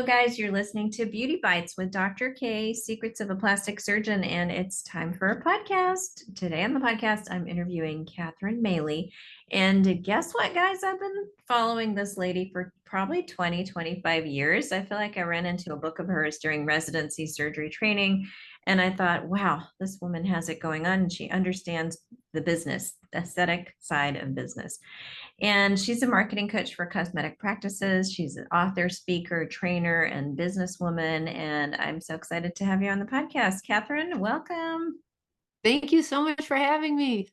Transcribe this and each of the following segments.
guys. You're listening to Beauty Bytes with Dr. K, Secrets of a Plastic Surgeon, and it's time for a podcast. Today on the podcast, I'm interviewing Catherine Maley. And guess what, guys? I've been following this lady for probably 20, 25 years. I feel like I ran into a book of hers during residency surgery training, and I thought, wow, this woman has it going on, and she understands the business, the aesthetic side of business. And she's a marketing coach for cosmetic practices. She's an author, speaker, trainer, and businesswoman. And I'm so excited to have you on the podcast. Catherine, welcome. Thank you so much for having me.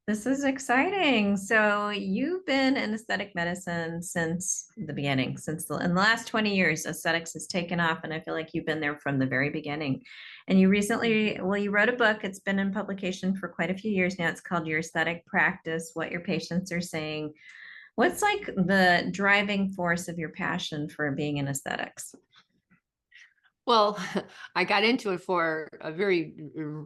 This is exciting. So you've been in aesthetic medicine since the beginning, in the last 20 years, aesthetics has taken off. And I feel like you've been there from the very beginning. And you recently, well, you wrote a book. It's been in publication for quite a few years now. It's called Your Aesthetic Practice, What Your Patients Are Saying. What's like the driving force of your passion for being in aesthetics? Well, I got into it for a very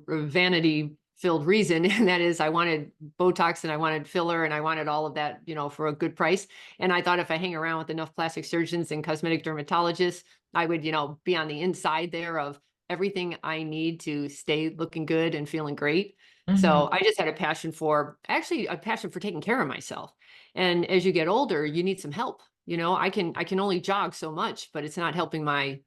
vanity filled reason. And that is I wanted Botox and I wanted filler and I wanted all of that, for a good price. And I thought if I hang around with enough plastic surgeons and cosmetic dermatologists, I would, be on the inside there of everything I need to stay looking good and feeling great. Mhm. So I just had a passion for taking care of myself. And as you get older, you need some help. I can only jog so much, but it's not helping my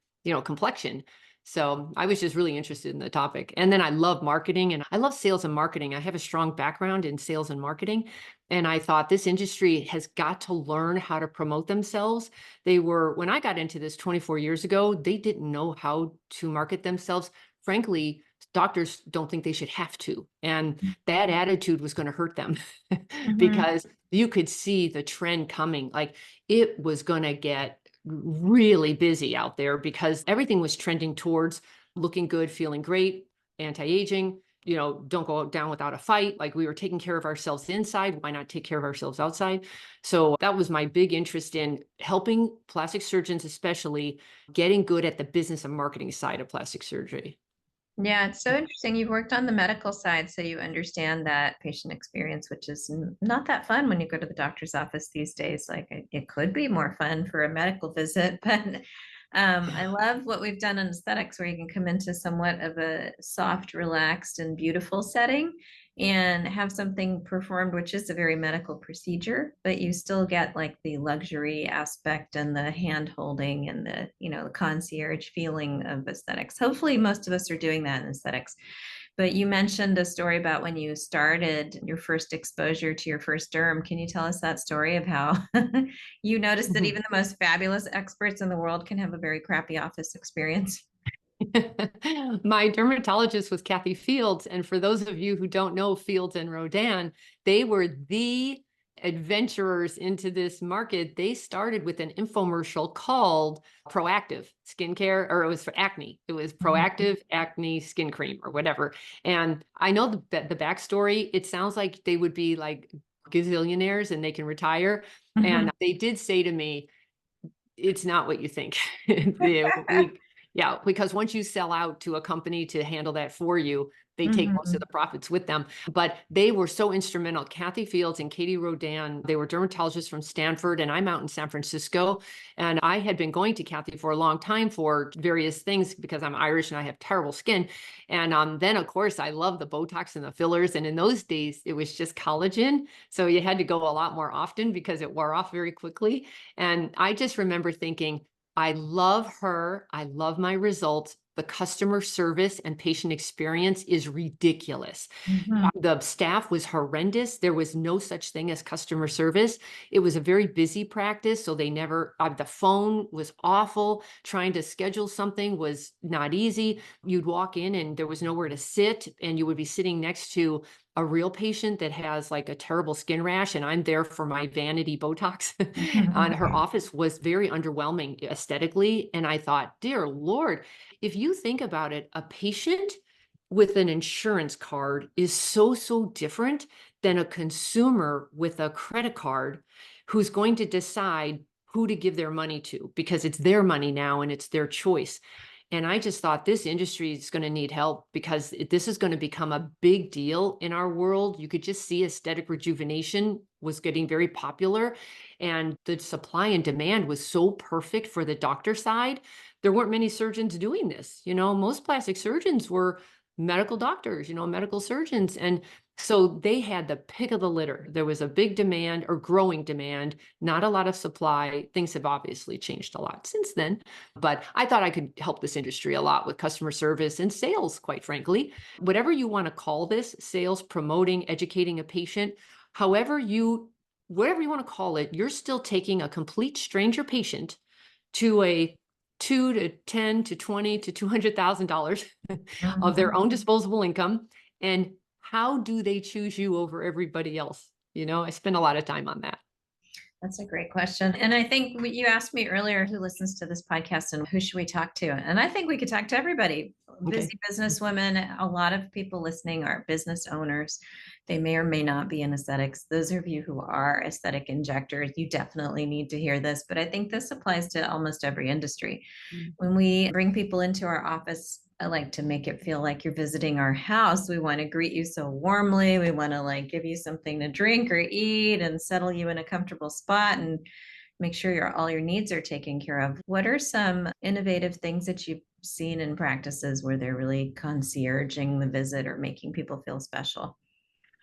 complexion. So I was just really interested in the topic. And then I love marketing and I love sales and marketing. I have a strong background in sales and marketing. And I thought this industry has got to learn how to promote themselves. When I got into this 24 years ago, they didn't know how to market themselves. Frankly, doctors don't think they should have to. And that attitude was going to hurt them Mhm. because you could see the trend coming. Like it was going to get really busy out there because everything was trending towards looking good, feeling great, anti-aging, don't go down without a fight. Like we were taking care of ourselves inside. Why not take care of ourselves outside? So that was my big interest in helping plastic surgeons, especially getting good at the business and marketing side of plastic surgery. Yeah, it's so interesting. You've worked on the medical side, so you understand that patient experience, which is not that fun when you go to the doctor's office these days. Like it could be more fun for a medical visit, but I love what we've done in aesthetics, where you can come into somewhat of a soft, relaxed, and beautiful setting and have something performed, which is a very medical procedure, but you still get like the luxury aspect and the hand holding and the concierge feeling of aesthetics. Hopefully, most of us are doing that in aesthetics. But you mentioned a story about when you started your first exposure to your first derm. Can you tell us that story of how you noticed that even the most fabulous experts in the world can have a very crappy office experience? My dermatologist was Kathy Fields. And for those of you who don't know Fields and Rodan, they were the adventurers into this market. They started with an infomercial called Proactive Skincare, or it was for acne. It was Mhm. Proactive Acne Skin Cream or whatever. And I know the backstory. It sounds like they would be like gazillionaires and they can retire. And Mhm. they did say to me, it's not what you think. Yeah, because once you sell out to a company to handle that for you, they take most of Mhm. the profits with them. But they were so instrumental. Kathy Fields and Katie Rodan, they were dermatologists from Stanford, and I'm out in San Francisco. And I had been going to Kathy for a long time for various things because I'm Irish and I have terrible skin. And then, of course, I love the Botox and the fillers. And in those days, it was just collagen. So you had to go a lot more often because it wore off very quickly. And I just remember thinking, I love her. I love my results. The customer service and patient experience is ridiculous. Mhm. The staff was horrendous. There was no such thing as customer service. It was a very busy practice. So the phone was awful. Trying to schedule something was not easy. You'd walk in and there was nowhere to sit, and you would be sitting next to a real patient that has like a terrible skin rash, and I'm there for my vanity Botox. And her office was very underwhelming aesthetically. And I thought, dear Lord, if you think about it, a patient with an insurance card is so different than a consumer with a credit card who's going to decide who to give their money to because it's their money now and it's their choice. And I just thought this industry is going to need help because this is going to become a big deal in our world. You could just see aesthetic rejuvenation was getting very popular, and the supply and demand was so perfect for the doctor side. There weren't many surgeons doing this. Most plastic surgeons were medical doctors, medical surgeons. And so they had the pick of the litter. There was a big demand or growing demand, not a lot of supply. Things have obviously changed a lot since then. But I thought I could help this industry a lot with customer service and sales, quite frankly. Whatever you want to call this, sales, promoting, educating a patient, however you, whatever you want to call it, you're still taking a complete stranger patient to a 2 to 10 to 20 to $200,000 of their Mhm. own disposable income. And how do they choose you over everybody else? I spend a lot of time on that. That's a great question. And I think you asked me earlier who listens to this podcast and who should we talk to? And I think we could talk to everybody. Okay. Busy businesswomen, a lot of people listening are business owners. They may or may not be in aesthetics. Those of you who are aesthetic injectors, you definitely need to hear this. But I think this applies to almost every industry. Mm. When we bring people into our office, I like to make it feel like you're visiting our house. We want to greet you so warmly. We want to like give you something to drink or eat and settle you in a comfortable spot and make sure all your needs are taken care of. What are some innovative things that you've seen in practices where they're really concierging the visit or making people feel special?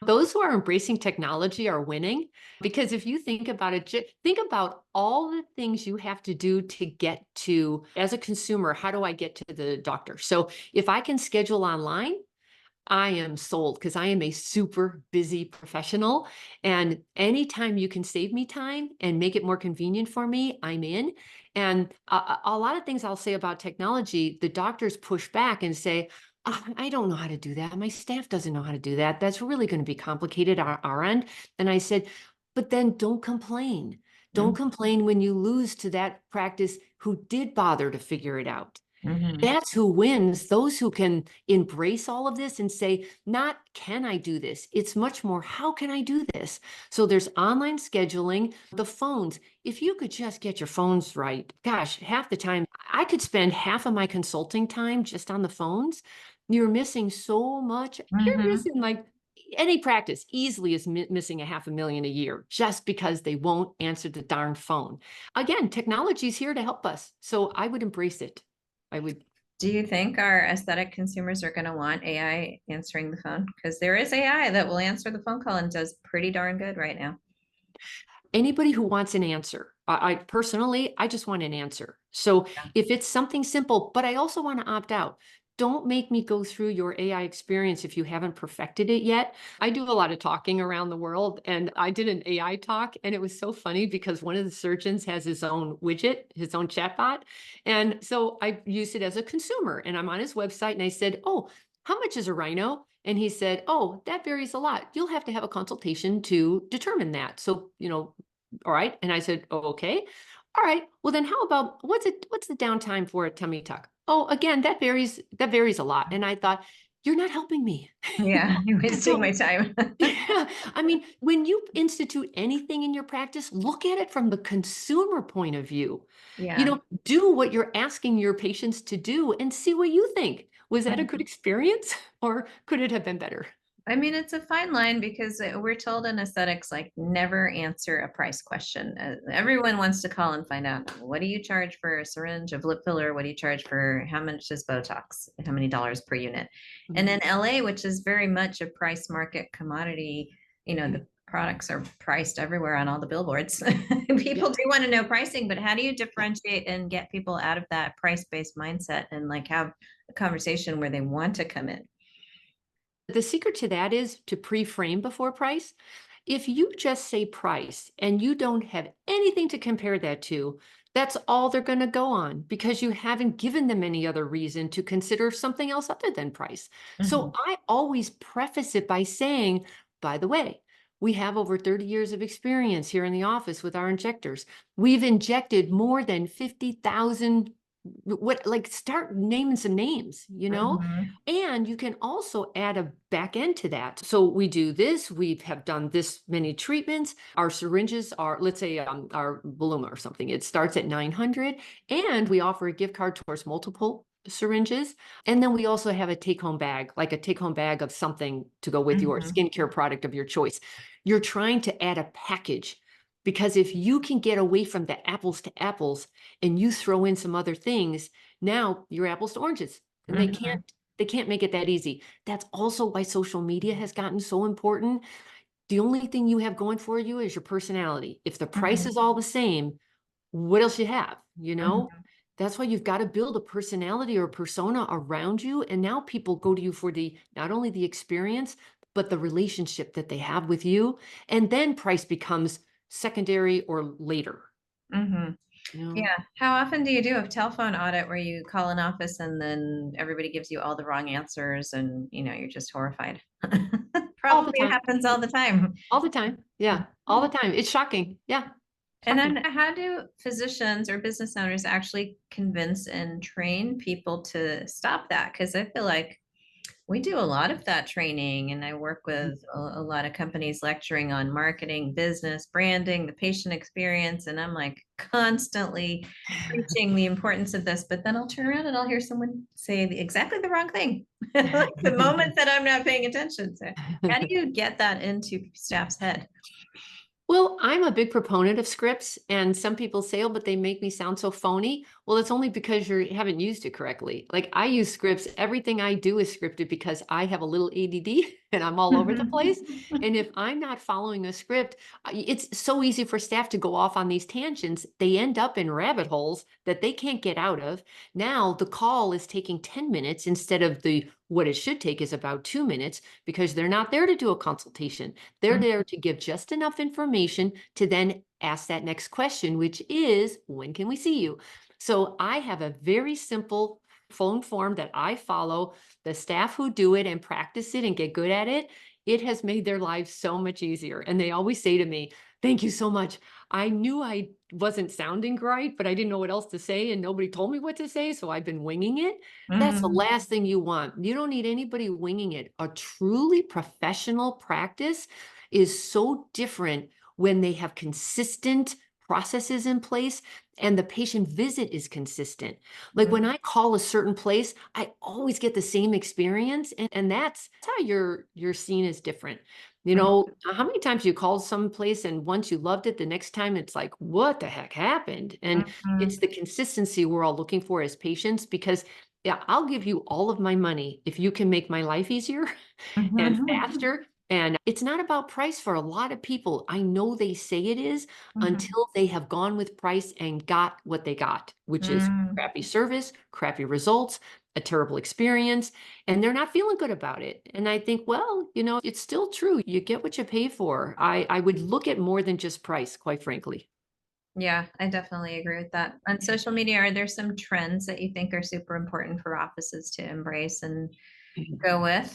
Those who are embracing technology are winning because if you think about it, think about all the things you have to do to get to, as a consumer, how do I get to the doctor? So if I can schedule online, I am sold because I am a super busy professional. And anytime you can save me time and make it more convenient for me, I'm in. And a lot of things I'll say about technology, the doctors push back and say, I don't know how to do that. My staff doesn't know how to do that. That's really going to be complicated on our end. And I said, but then don't complain. Don't complain when you lose to that practice who did bother to figure it out. Mm-hmm. That's who wins, those who can embrace all of this and say, not can I do this? It's much more, how can I do this? So there's online scheduling, the phones. If you could just get your phones right, gosh, half the time, I could spend half of my consulting time just on the phones. You're missing so much. You're Mm-hmm. missing like any practice easily is missing a 500,000 a year just because they won't answer the darn phone. Again, technology is here to help us. So I would embrace it. I would. Do you think our aesthetic consumers are going to want AI answering the phone? Because there is AI that will answer the phone call and does pretty darn good right now. Anybody who wants an answer. I personally, I just want an answer. So Yeah. if it's something simple, but I also want to opt out. Don't make me go through your AI experience if you haven't perfected it yet. I do a lot of talking around the world, and I did an AI talk, and it was so funny because one of the surgeons has his own widget, his own chatbot. And so I used it as a consumer, and I'm on his website, and I said, "Oh, how much is a rhino?" And he said, "Oh, that varies a lot. You'll have to have a consultation to determine that." So, all right. And I said, "Oh, okay. All right. Well, then how about what's the downtime for a tummy tuck?" Oh, again, that varies a lot. And I thought, you're not helping me. Yeah, you're wasting So my time. yeah, I mean, when you institute anything in your practice, look at it from the consumer point of view. Yeah. Do what you're asking your patients to do and see what you think. Was that a good experience or could it have been better? I mean, it's a fine line because we're told in aesthetics, like, never answer a price question. Everyone wants to call and find out, what do you charge for a syringe of lip filler? What do you charge for how much is Botox? How many dollars per unit? And Mhm. in LA, which is very much a price market commodity, the products are priced everywhere on all the billboards. People Yeah. do want to know pricing, but how do you differentiate and get people out of that price-based mindset and like have a conversation where they want to come in? The secret to that is to pre-frame before price. If you just say price and you don't have anything to compare that to, that's all they're going to go on because you haven't given them any other reason to consider something else other than price. So Mhm. I always preface it by saying, by the way, we have over 30 years of experience here in the office with our injectors. We've injected more than 50,000. What, like, start naming some names. Mhm. And you can also add a back end to that. So we do this, we have done this many treatments. Our syringes are, let's say, our Voluma or something. It starts at 900, and we offer a gift card towards multiple syringes. And then we also have a take-home bag, like a take-home bag of something to go with you or Mhm. skincare product of your choice. You're trying to add a package because if you can get away from the apples to apples and you throw in some other things, now you're apples to oranges. And Mhm. they can't make it that easy. That's also why social media has gotten so important. The only thing you have going for you is your personality. If the price Mhm. is all the same, what else you have, you know? Mhm. That's why you've got to build a personality or persona around you. And now people go to you for the not only the experience, but the relationship that they have with you. And then price becomes secondary or later, Mhm. you know, Yeah. How often do you do a telephone audit where you call an office and then everybody gives you all the wrong answers and you're just horrified? all the Probably time. happens all the time. All the time. Yeah. All the time. It's shocking. Yeah. And Shocking. then how do physicians or business owners actually convince and train people to stop that? Because I feel like we do a lot of that training, and I work with a lot of companies lecturing on marketing, business, branding, the patient experience, and I'm like constantly preaching the importance of this. But then I'll turn around and I'll hear someone say exactly the wrong thing, like the moment that I'm not paying attention. So, how do you get that into staff's head? Well, I'm a big proponent of scripts, and some people say, oh, but they make me sound so phony. Well, it's only because you haven't used it correctly. Like I use scripts, everything I do is scripted because I have a little ADD and I'm all over the place. And if I'm not following a script, it's so easy for staff to go off on these tangents. They end up in rabbit holes that they can't get out of. Now the call is taking 10 minutes instead of the what it should take is about 2 minutes because they're not there to do a consultation. They're there to give just enough information to then ask that next question, which is, when can we see you? So I have a very simple phone form that I follow. The staff who do it and practice it and get good at it, it has made their lives so much easier. And they always say to me, thank you so much. I knew I wasn't sounding right, but I didn't know what else to say, and nobody told me what to say. So I've been winging it. That's the Mhm. last thing you want. You don't need anybody winging it. A truly professional practice is so different when they have consistent processes in place and the patient visit is consistent. Like when I call a certain place, I always get the same experience. And that's how you're seen as different. You Mhm. know, how many times you call some place and once you loved it, the next time it's like, what the heck happened? And it's Mhm. the consistency we're all looking for as patients because yeah, I'll give you all of my money if you can make my life easier and Mhm. faster. And it's not about price for a lot of people. I know they say it is Mhm. until they have gone with price and got what they got, which is Mhm. crappy service, crappy results, a terrible experience, and they're not feeling good about it. And I think, well, it's still true. You get what you pay for. I would look at more than just price, quite frankly. Yeah, I definitely agree with that. On social media, are there some trends that you think are super important for offices to embrace and go with?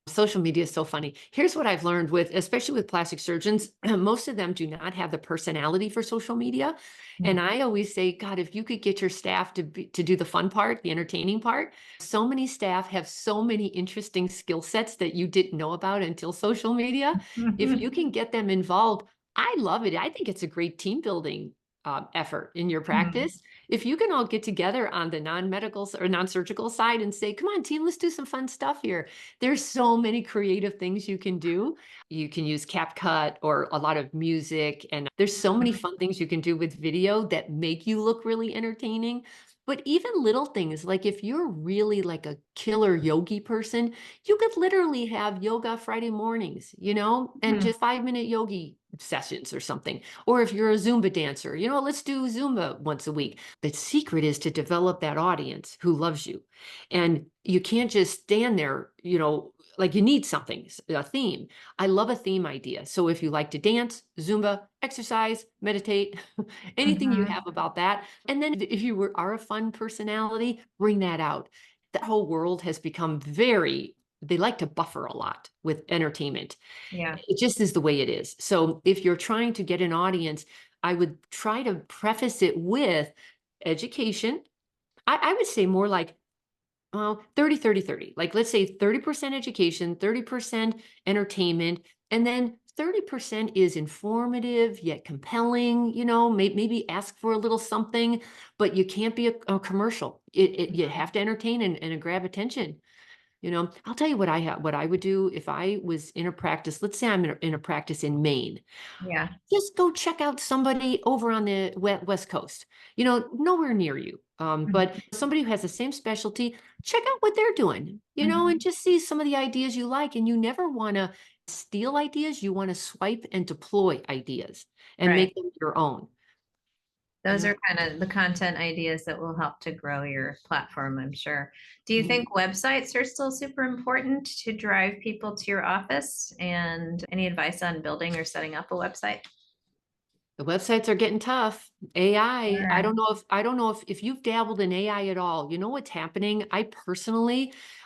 Social media is so funny. Here's what I've learned with, especially with plastic surgeons, most of them do not have the personality for social media. And Mm. I always say, God, if you could get your staff to do the fun part, the entertaining part, so many staff have so many interesting skill sets that you didn't know about until social media. If you can get them involved, I love it. I think it's a great team building effort in your Mhm. practice. If you can all get together on the non-medical or non-surgical side and say, come on, team, let's do some fun stuff here. There's so many creative things you can do. You can use CapCut or a lot of music, and there's so many fun things you can do with video that make you look really entertaining. But even little things, like if you're really like a killer yogi person, you could literally have yoga Friday mornings, and Mhm. just 5-minute yogi sessions or something. Or if you're a Zumba dancer, let's do Zumba once a week. The secret is to develop that audience who loves you. And you can't just stand there, like you need something, a theme. I love a theme idea. So if you like to dance, Zumba, exercise, meditate, anything you Mhm. have about that. And then if you are a fun personality, bring that out. The whole world has become they like to buffer a lot with entertainment. Yeah. It just is the way it is. So if you're trying to get an audience, I would try to preface it with education. I would say more like 30, 30, 30. Like let's say 30% education, 30% entertainment, and then 30% is informative yet compelling, you know, maybe ask for a little something, but you can't be a commercial. You have to entertain and grab attention. You know, I'll tell you what I would do if I was in a practice. Let's say I'm in a practice in Maine. Yeah. Just go check out somebody over on the West Coast, you know, nowhere near you. But somebody who has the same specialty, check out what they're doing, you know, and Mhm. just see some of the ideas you like. And you never want to steal ideas. You want to swipe and deploy ideas and Right. make them your own. Those Yeah. are kind of the content ideas that will help to grow your platform, I'm sure. Do you Mhm. think websites are still super important to drive people to your office? And any advice on building or setting up a website? The websites are getting tough. AI, Sure. I don't know if you've dabbled in AI at all. You know what's happening? I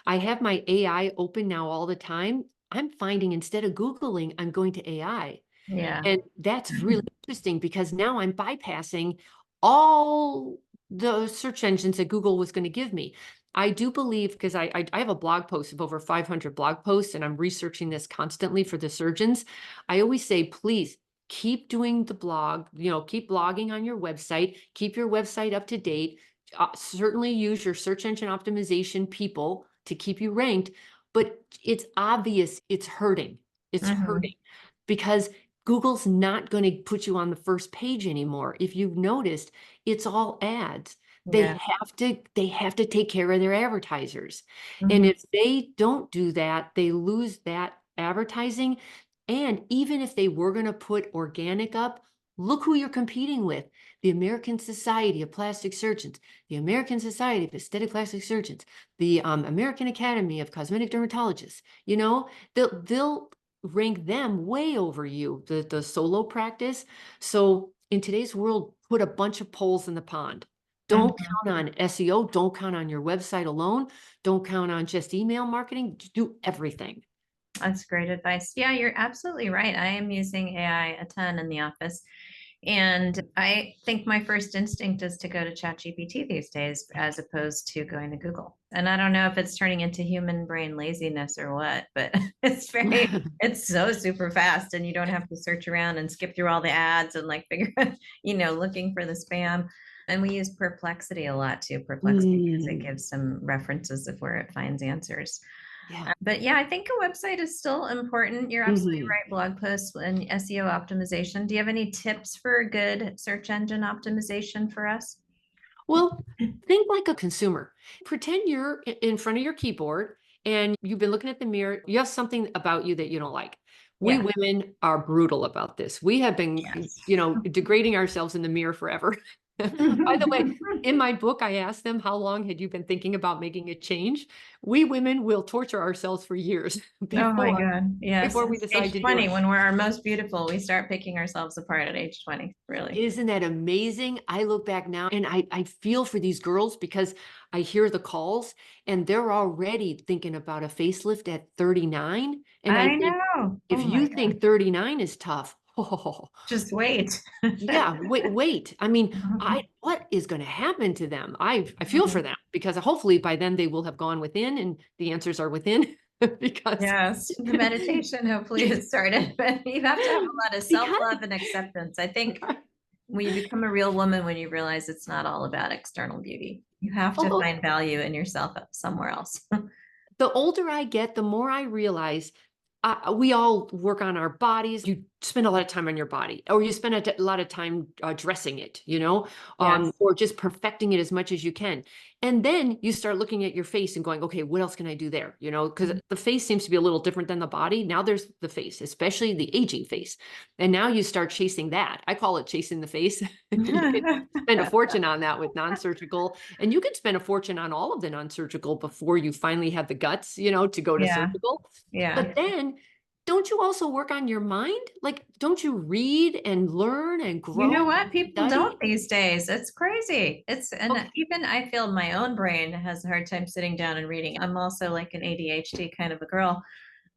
have my AI open now all the time. I'm finding instead of Googling, I'm going to AI. Yeah. And that's really interesting because now I'm bypassing all the search engines that Google was going to give me. I do believe because I have a blog post of over 500 blog posts and I'm researching this constantly for the surgeons. I always say, please keep doing the blog, you know, keep blogging on your website, keep your website up to date. Certainly use your search engine optimization people to keep you ranked, but it's obvious it's hurting. It's Hmm. hurting because Google's not going to put you on the first page anymore. If you've noticed, it's all ads. Yeah. They have to take care of their advertisers. And Hmm. if they don't do that, they lose that advertising. And even if they were going to put organic up, look who you're competing with. The American Society of Plastic Surgeons, the American Society of Aesthetic Plastic Surgeons, the American Academy of Cosmetic Dermatologists. You know, they'll rank them way over you, the solo practice. So in today's world, put a bunch of poles in the pond. Don't Hmm. count on SEO. Don't count on your website alone. Don't count on just email marketing. Do everything. That's great advice. Yeah, you're absolutely right. I am using AI a ton in the office. And I think my first instinct is to go to ChatGPT these days as opposed to going to Google. And I don't know if it's turning into human brain laziness or what, but it's so super fast and you don't have to search around and skip through all the ads and like figure out, looking for the spam. And we use Perplexity a lot too, Perplexity because it Mm, gives some references of where it finds answers. yeah. But yeah, I think a website is still important. You're absolutely Mhm. right. Blog posts and SEO optimization. Do you have any tips for good search engine optimization for us? Well, think like a consumer. Pretend you're in front of your keyboard and you've been looking at the mirror. You have something about you that you don't like. We Yeah. women are brutal about this. We have been, Yes. you know, degrading ourselves in the mirror forever. By the way, in my book, I asked them, how long had you been thinking about making a change? We women will torture ourselves for years Oh my before God. Yes. before we It's decide age to do 20 it. when we're our most beautiful. We start picking ourselves apart at age 20, really. Isn't that amazing? I look back now and I feel for these girls because I hear the calls and they're already thinking about a facelift at 39. And I I think, know. Oh if my you God. think 39 is tough, oh, Just wait. yeah, wait. I mean, what is going to happen to them? I feel for them because hopefully by then they will have gone within and the answers are within because Yes, the meditation hopefully has started, but you have to have a lot of because self-love and acceptance. I think when you become a real woman, when you realize it's not all about external beauty, you have to although find value in yourself somewhere else. the older I get, the more I realize we all work on our bodies. You spend a lot of time on your body, or you spend a lot of time dressing it, you know, Yes. or just perfecting it as much as you can. And then you start looking at your face and going, okay, what else can I do there? You know, because the face seems to be a little different than the body. Now there's the face, especially the aging face. And now you start chasing that. I call it chasing the face. You can spend a fortune on that with non-surgical, and you can spend a fortune on all of the non-surgical before you finally have the guts, you know, to go to Yeah, surgical. yeah. But then don't you also work on your mind? Like, don't you read and learn and You know grow what? and People don't study? these days. It's crazy. And Okay. even I feel my own brain has a hard time sitting down and reading. I'm also like an ADHD kind of a girl.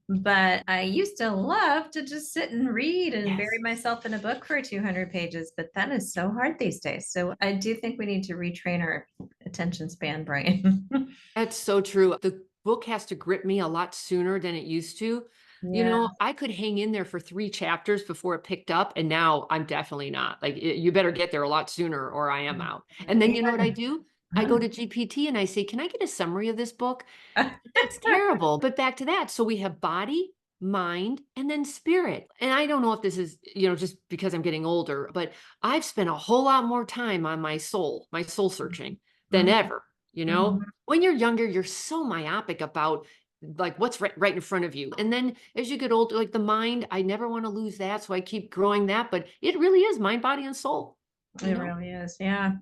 But I used to love to just sit and read and bury Yes. myself in a book for 200 pages, but that is so hard these days. So I do think we need to retrain our attention span brain. That's so true. The book has to grip me a lot sooner than it used to. Yeah. I could hang in there for 3 chapters before it picked up, and now I'm definitely not. Like, you better get there a lot sooner or I am out. And then you know what I Even do? I go to GPT and I say, "Can I get a summary of this book?" That's terrible. But back to that. So we have body, mind, and then spirit. And I don't know if this is, just because I'm getting older, but I've spent a whole lot more time on my soul searching than Mhm, ever. mhm. When you're younger, you're so myopic about like what's right in front of you. And then as you get older, like the mind, I never want to lose that. So I keep growing that. But it really is mind, body, and soul, you It know? really is, yeah.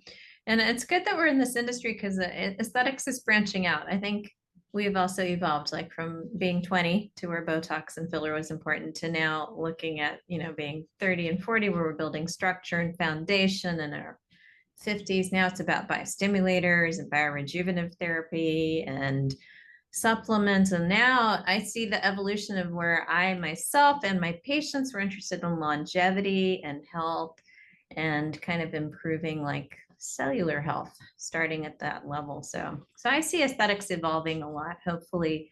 And it's good that we're in this industry because aesthetics is branching out. I think we've also evolved, like from being 20 to where Botox and filler was important to now looking at, being 30 and 40 where we're building structure and foundation, and our 50s now it's about biostimulators and biorejuvenative therapy and supplements. And now I see the evolution of where I myself and my patients were interested in longevity and health and kind of improving like cellular health starting at that level. So I see aesthetics evolving a lot, hopefully.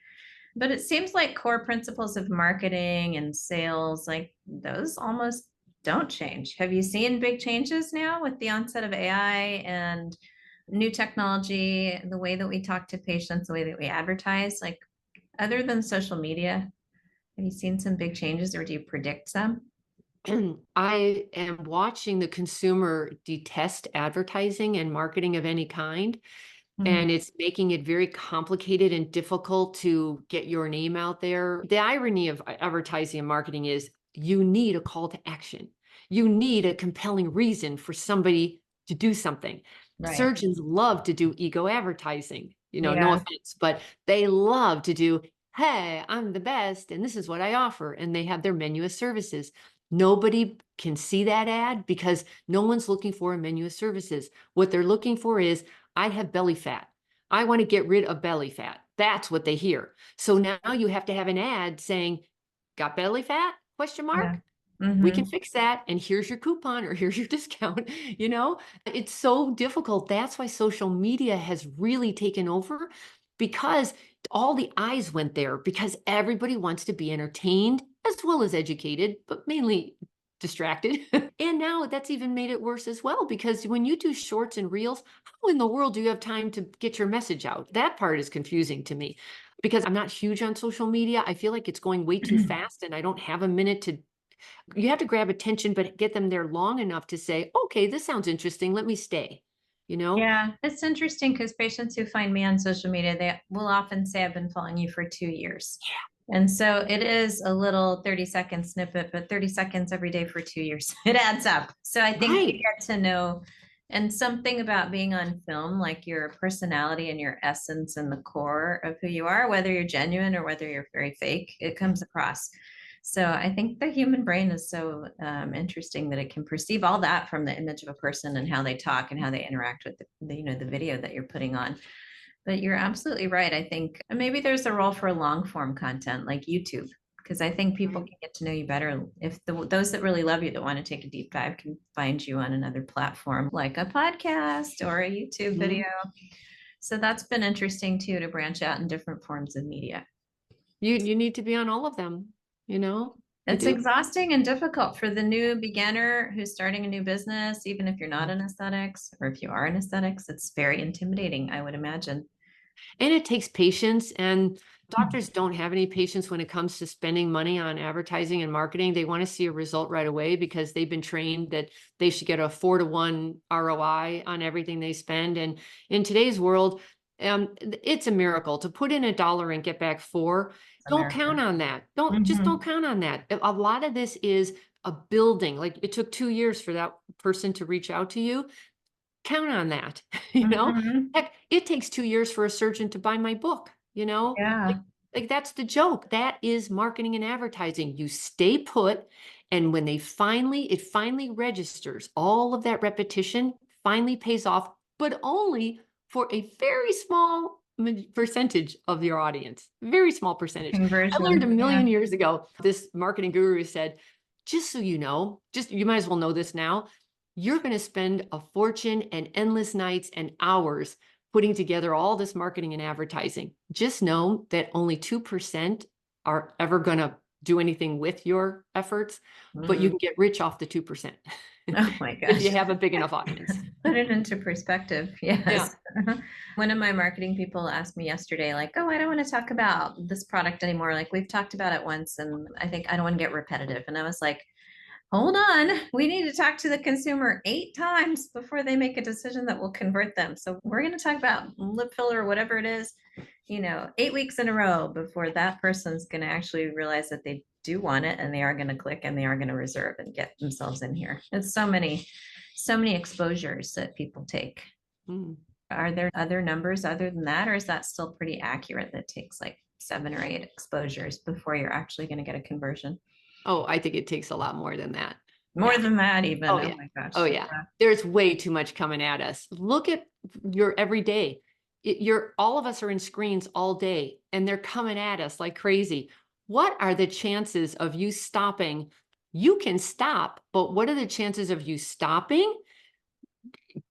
But it seems like core principles of marketing and sales, like those almost don't change. Have you seen big changes now with the onset of AI and new technology, the way that we talk to patients, the way that we advertise, like other than social media? Have you seen some big changes or do you predict some? I am watching the consumer detest advertising and marketing of any kind. Mm, And it's making it very complicated and difficult to get your name out there. The irony of advertising and marketing is you need a call to action. You need a compelling reason for somebody to do something. right. Surgeons love to do ego advertising, no Yeah. offense, but they love to do, hey, I'm the best and this is what I offer. And they have their menu of services. Nobody can see that ad because no one's looking for a menu of services. What they're looking for is, I have belly fat. I want to get rid of belly fat. That's what they hear. So now you have to have an ad saying, got belly fat? Question Yeah. mark. We can Hmm. fix that. And here's your coupon or here's your discount. It's so difficult. That's why social media has really taken over, because all the eyes went there because everybody wants to be entertained as well as educated, but mainly distracted. And now that's even made it worse as well, because when you do shorts and reels, how in the world do you have time to get your message out? That part is confusing to me because I'm not huge on social media. I feel like it's going way too fast and I don't have a minute to, you have to grab attention, but get them there long enough to say, okay, this sounds interesting. Let me stay, you know? Yeah, it's interesting because patients who find me on social media, they will often say, I've been following you for 2 years. And so it is a little 30-second snippet, but 30 seconds every day for 2 years, it adds up. So I think we Right. get to know, and something about being on film, like your personality and your essence and the core of who you are, whether you're genuine or whether you're very fake, it comes across. So I think the human brain is so interesting that it can perceive all that from the image of a person and how they talk and how they interact with the video that you're putting on. But you're absolutely right. I think maybe there's a role for long form content like YouTube, because I think people Right. can get to know you better if those that really love you that want to take a deep dive can find you on another platform like a podcast or a YouTube Mhm. video. So that's been interesting too, to branch out in different forms of media. You need to be on all of them, you It's do. exhausting and difficult for the new beginner who's starting a new business, even if you're not in aesthetics, or if you are in aesthetics, it's very intimidating, I would imagine. And it takes patience, and doctors don't have any patience when it comes to spending money on advertising and marketing. They want to see a result right away because they've been trained that they should get a 4-to-1 ROI on everything they spend. And in today's world, it's a miracle to put in $1 and get back four. Don't America. count on that. Don't Mhm. count on that. A lot of this is a building. Like, it took 2 years for that person to reach out to you. Count on that, you know? Mhm. Heck, it takes 2 years for a surgeon to buy my book, you know? Like Yeah. like, that's the joke. That is marketing and advertising. You stay put, and when it finally registers, all of that repetition finally pays off, but only for a very small percentage of your audience, very small percentage. I learned a Conversion. Yeah. million years ago, this marketing guru said, "Just so you know, just you might as well know this now, you're going to spend a fortune and endless nights and hours putting together all this marketing and advertising. Just know that only 2% are ever going to do anything with your efforts, but you Mm. can get rich off the 2% Oh my if you gosh. have a big enough audience. Put it into perspective. Yeah. Yes. One of my marketing people asked me yesterday, like, oh, I don't want to talk about this product anymore. Like, we've talked about it once, and I think I don't want to get repetitive. And I was like, hold on. We need to talk to the consumer 8 times before they make a decision that will convert them. So we're going to talk about lip filler or whatever it is, 8 weeks in a row before that person's going to actually realize that they do want it and they are going to click and they are going to reserve and get themselves in here. It's so many exposures that people take. Mm. Are there other numbers other than that, or is that still pretty accurate that takes like 7 or 8 exposures before you're actually going to get a conversion? Oh, I think it takes a lot more than that. More Yeah. than that, even. Oh, Oh yeah. my Oh, gosh. yeah. There's way too much coming at us. Look at your everyday. All of us are in screens all day and they're coming at us like crazy. What are the chances of you stopping? You can stop, but what are the chances of you stopping,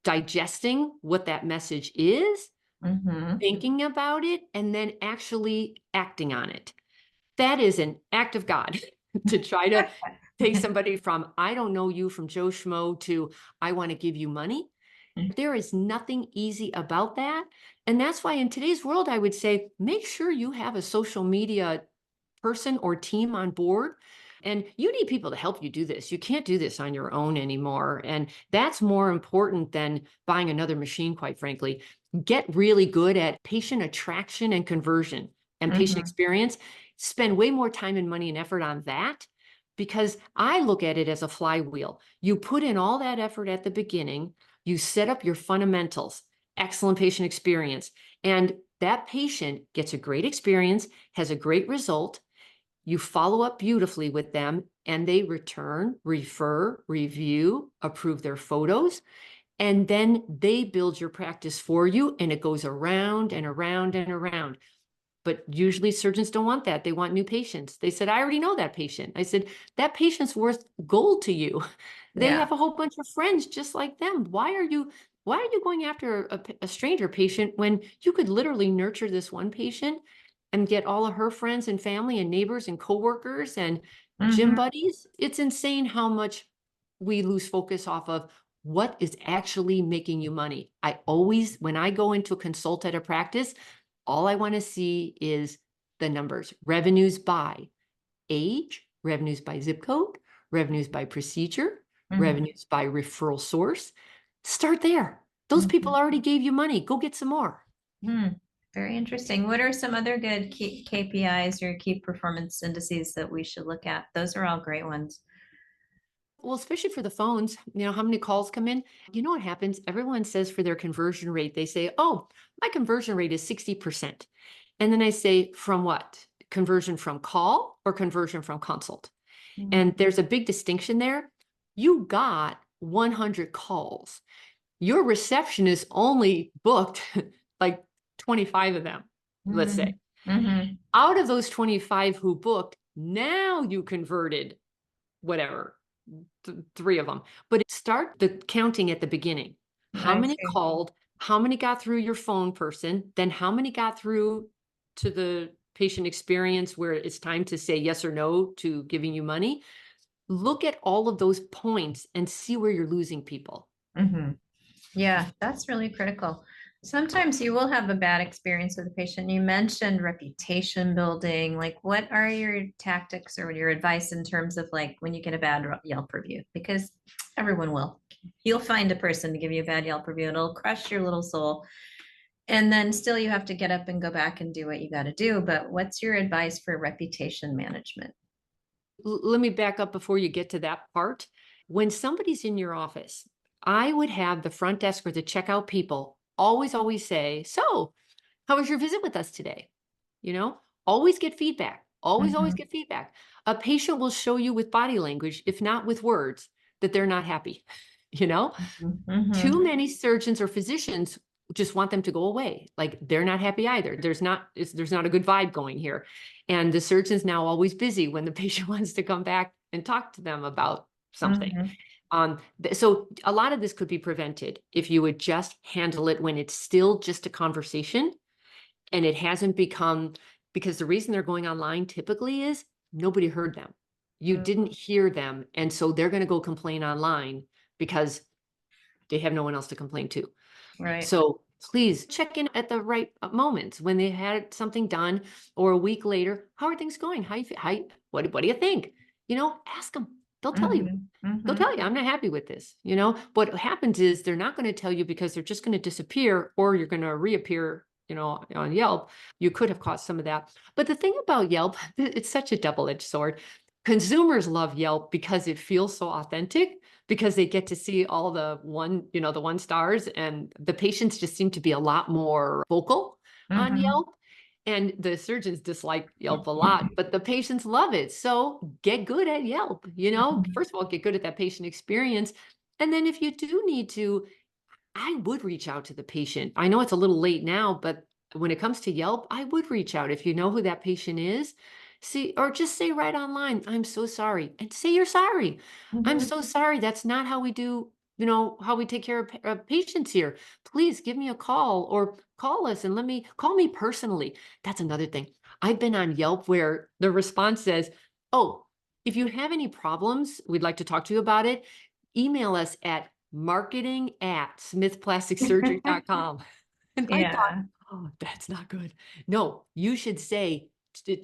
digesting what that message is, Mm-hmm. thinking about it, and then actually acting on it? That is an act of God to try to take somebody from, I don't know you from Joe Schmo to, I want to give you money. There is nothing easy about that. And that's why in today's world, I would say, make sure you have a social media person or team on board. And you need people to help you do this. You can't do this on your own anymore. And that's more important than buying another machine, quite frankly. Get really good at patient attraction and conversion and patient Mm-hmm. experience. Spend way more time and money and effort on that because I look at it as a flywheel. You put in all that effort at the beginning, you set up your fundamentals, excellent patient experience, and that patient gets a great experience, has a great result. You follow up beautifully with them and they return, refer, review, approve their photos, and then they build your practice for you and it goes around and around and around. But usually surgeons don't want that. They want new patients. They said, I already know that patient. I said, that patient's worth gold to you. They Yeah. have a whole bunch of friends just like them. Why are you going after a stranger patient when you could literally nurture this one patient and get all of her friends and family and neighbors and coworkers and gym Mm-hmm. buddies? It's insane how much we lose focus off of what is actually making you money. I always, when I go into a consult at a practice, all I want to see is the numbers, revenues by age, revenues by zip code, revenues by procedure, Mm-hmm. revenues by referral source. Start there. Those people already gave you money. Go get some more. Mm-hmm. Very interesting. What are some other good key KPIs or key performance indices that we should look at? Those are all great ones. Well, especially for the phones, how many calls come in? You know what happens? Everyone says for their conversion rate, they say, oh, my conversion rate is 60%. And then I say, from what? Conversion from call or conversion from consult? Mm-hmm. And there's a big distinction there. You got 100 calls. Your receptionist only booked like 25 of them, let's say. Mm-hmm. Out of those 25 who booked, now you converted whatever, 3 of them. But start the counting at the beginning. How I many see. called? How many got through your phone person? Then how many got through to the patient experience where it's time to say yes or no to giving you money? Look at all of those points and see where you're losing people. Mm-hmm. Yeah, that's really critical. Sometimes you will have a bad experience with a patient. You mentioned reputation building. Like, what are your tactics or your advice in terms of like when you get a bad Yelp review? Because everyone will. You'll find a person to give you a bad Yelp review. It'll crush your little soul. And then still you have to get up and go back and do what you got to do. But what's your advice for reputation management? Let me back up before you get to that part. When somebody's in your office, I would have the front desk or the checkout people always say, so how was your visit with us today? You know, always get feedback. Always Mhm, get feedback. A patient will show you with body language, if not with words, that they're not happy. You know, mhm, mhm, too many surgeons or physicians just want them to go away. Like they're not happy either. There's not a good vibe going here. And the surgeon's now always busy when the patient wants to come back and talk to them about something. mhm, So a lot of this could be prevented if you would just handle it when it's still just a conversation and it hasn't become, because the reason they're going online typically is nobody heard them. You Mm, didn't hear them. And so they're going to go complain online because they have no one else to complain to. right. So please check in at the right moments when they had something done or a week later. How are things going? How you feel? What do you think? Ask them. They'll tell you. Mhm, They'll mhm, tell you, I'm not happy with this. What happens is they're not going to tell you because they're just going to disappear or you're going to reappear, on Yelp. You could have caught some of that. But the thing about Yelp, it's such a double-edged sword. Consumers love Yelp because it feels so authentic because they get to see all the one stars, and the patients just seem to be a lot more vocal on mhm. Yelp. And the surgeons dislike Yelp a lot, but the patients love it. So get good at Yelp, Mhm, first of all, get good at that patient experience. And then if you do need to, I would reach out to the patient. I know it's a little late now, but when it comes to Yelp, I would reach out if you know who that patient is. See, or just say right online, I'm so sorry, and say you're sorry. I'm mhm, so sorry. That's not how we do, how we take care of patients here. Please give me a call or call us and call me personally. That's another thing. I've been on Yelp where the response says, oh, if you have any problems, we'd like to talk to you about it. Email us at marketing@smithplasticsurgery.com. And I thought, Yeah. oh, that's not good. No, you should say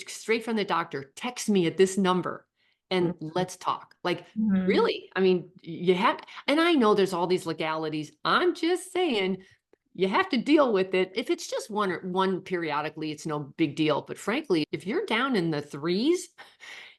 straight from the doctor, text me at this number and let's talk. Like, Mhm. really? I mean, you have, and I know there's all these legalities. I'm just saying you have to deal with it. If it's just one periodically, it's no big deal. But frankly, if you're down in the threes,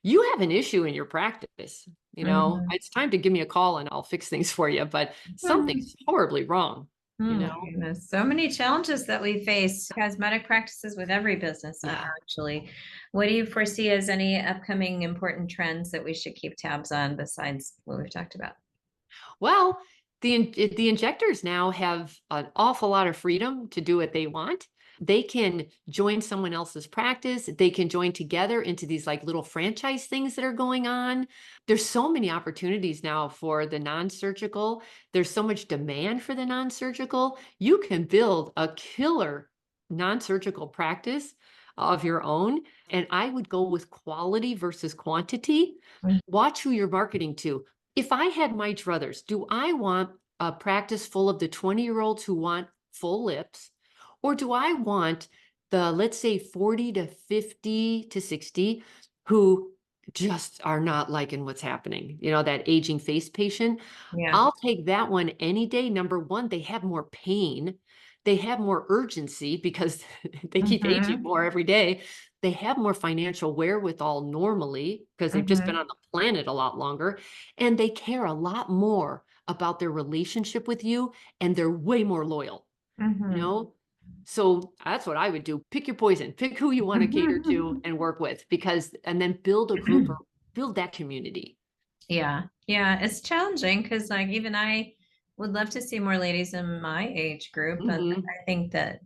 you have an issue in your practice. Mhm. It's time to give me a call and I'll fix things for you. But Mhm. something's horribly wrong, you Oh my know? goodness. So many challenges that we face, cosmetic practices with every business, Yeah. actually. What do you foresee as any upcoming important trends that we should keep tabs on besides what we've talked about? Well, the injectors now have an awful lot of freedom to do what they want. They can join someone else's practice. They can join together into these like little franchise things that are going on. There's so many opportunities now for the non-surgical. There's so much demand for the non-surgical. You can build a killer non-surgical practice of your own. And I would go with quality versus quantity. Mhm. Watch who you're marketing to. If I had my druthers, do I want a practice full of the 20-year-olds who want full lips? Or do I want the, let's say, 40 to 50 to 60 who just are not liking what's happening? That aging face patient. Yeah. I'll take that one any day. Number one, they have more pain. They have more urgency because they keep aging Mhm. more every day. They have more financial wherewithal normally because they've just been Mhm. on the planet a lot longer. And they care a lot more about their relationship with you and they're way more loyal, you Mhm. know? So that's what I would do. Pick your poison, pick who you want to cater to and work with and then build a group or build that community. Yeah, yeah, it's challenging because like even I would love to see more ladies in my age group, and Mhm. I think that,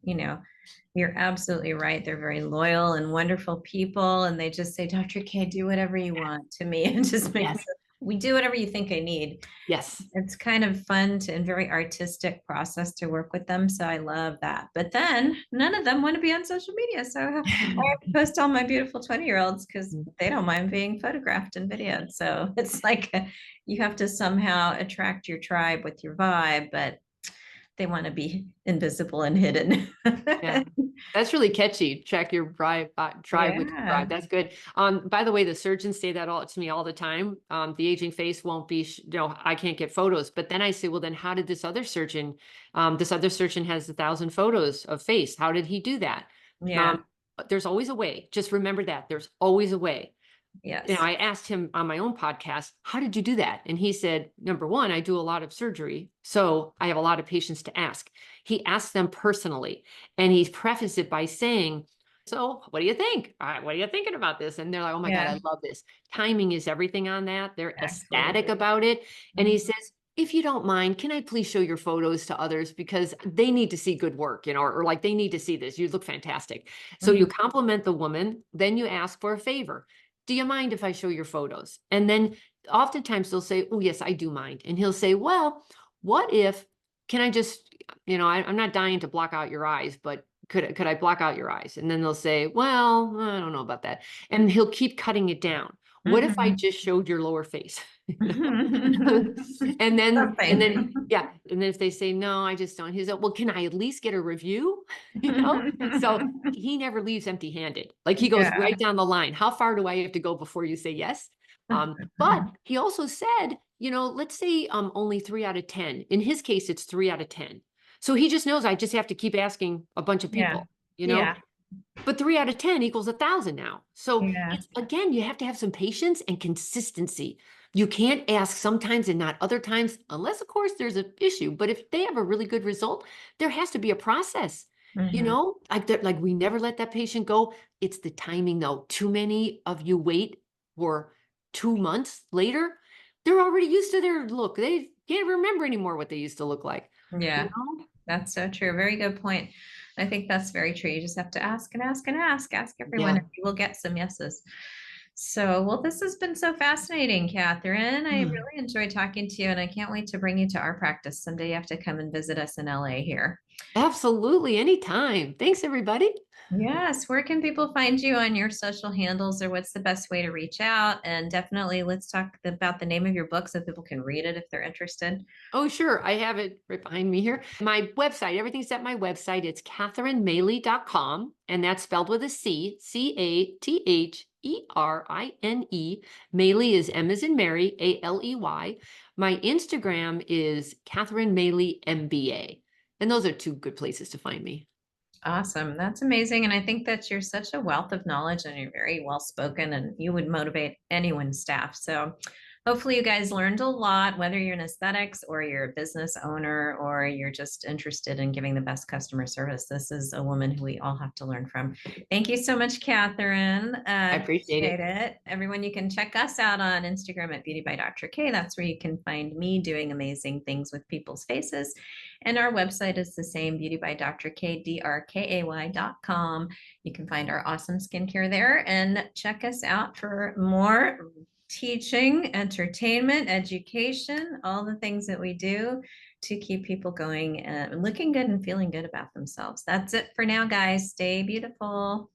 you're absolutely right. They're very loyal and wonderful people, and they just say, Dr. K, do whatever you want to me and just make me, Yes. we do whatever you think I need. Yes. It's kind of fun and very artistic process to work with them. So I love that. But then none of them want to be on social media. So I have to post all my beautiful 20-year-olds because they don't mind being photographed and videoed. So it's like you have to somehow attract your tribe with your vibe, but they want to be invisible and hidden. Yeah. That's really catchy. Check your tribe with your Yeah. tribe. That's good. By the way, the surgeons say that all to me all the time. The aging face won't be, I can't get photos. But then I say, well, then how did this other surgeon has 1,000 photos of face. How did he do that? Yeah. Um, there's always a way. Just remember that there's always a way. Yes. I asked him on my own podcast, how did you do that? And he said, number one, I do a lot of surgery. So I have a lot of patients to ask. He asked them personally. And he prefaced it by saying, so what do you think? What are you thinking about this? And they're like, oh my God, Yeah. I love this. Timing is everything on that. They're ecstatic Absolutely. about it. And he Mhm. says, if you don't mind, can I please show your photos to others because they need to see good work, or like they need to see this. You look fantastic. So you Mhm. compliment the woman, then you ask for a favor. Do you mind if I show your photos? And then oftentimes they'll say, oh, yes, I do mind. And he'll say, well, what if, can I just, I'm not dying to block out your eyes, but could I block out your eyes? And then they'll say, well, I don't know about that. And he'll keep cutting it down. What if I Mhm. just showed your lower face? You know? And Something. then, yeah. And then if they say, no, I just don't, he's like, well, can I at least get a review? You know? So he never leaves empty handed. Like he goes Yeah. right down the line. How far do I have to go before you say yes? But he also said, let's say only 3 out of 10. In his case, it's 3 out of 10. So he just knows I just have to keep asking a bunch of Yeah. people, Yeah. but 3 out of 10 equals 1,000 now. So Yeah. it's again, you have to have some patience and consistency. You can't ask sometimes and not other times, unless of course there's an issue. But if they have a really good result, there has to be a process. Mhm. Like we never let that patient go. It's the timing though. Too many of you wait for 2 months later. They're already used to their look. They can't remember anymore what they used to look like. You Yeah. know? That's so true. Very good point. I think that's very true. You just have to ask and ask and ask. Ask everyone, Yeah. and you will get some yeses. So, well, this has been so fascinating, Catherine. I Hmm. really enjoyed talking to you, and I can't wait to bring you to our practice. Someday you have to come and visit us in LA here. Absolutely. Anytime. Thanks, everybody. Yes. Where can people find you on your social handles, or what's the best way to reach out? And definitely let's talk about the name of your book so people can read it if they're interested. Oh, sure. I have it right behind me here. My website, everything's at my website. It's catherinemaley.com, and that's spelled with a C, Catherine. Maley is M as in Mary, Aley. My Instagram is Catherine Maley MBA. And those are two good places to find me. Awesome. That's amazing. And I think that you're such a wealth of knowledge and you're very well spoken and you would motivate anyone's staff. So hopefully you guys learned a lot, whether you're in aesthetics or you're a business owner or you're just interested in giving the best customer service. This is a woman who we all have to learn from. Thank you so much, Catherine. I appreciate Appreciate it. it. Everyone, you can check us out on Instagram at Beauty by Dr. K. That's where you can find me doing amazing things with people's faces. And our website is the same, Beauty by Dr. K, drkay.com. You can find our awesome skincare there and check us out for more teaching, entertainment, education, all the things that we do to keep people going and looking good and feeling good about themselves. That's it for now, guys. Stay beautiful.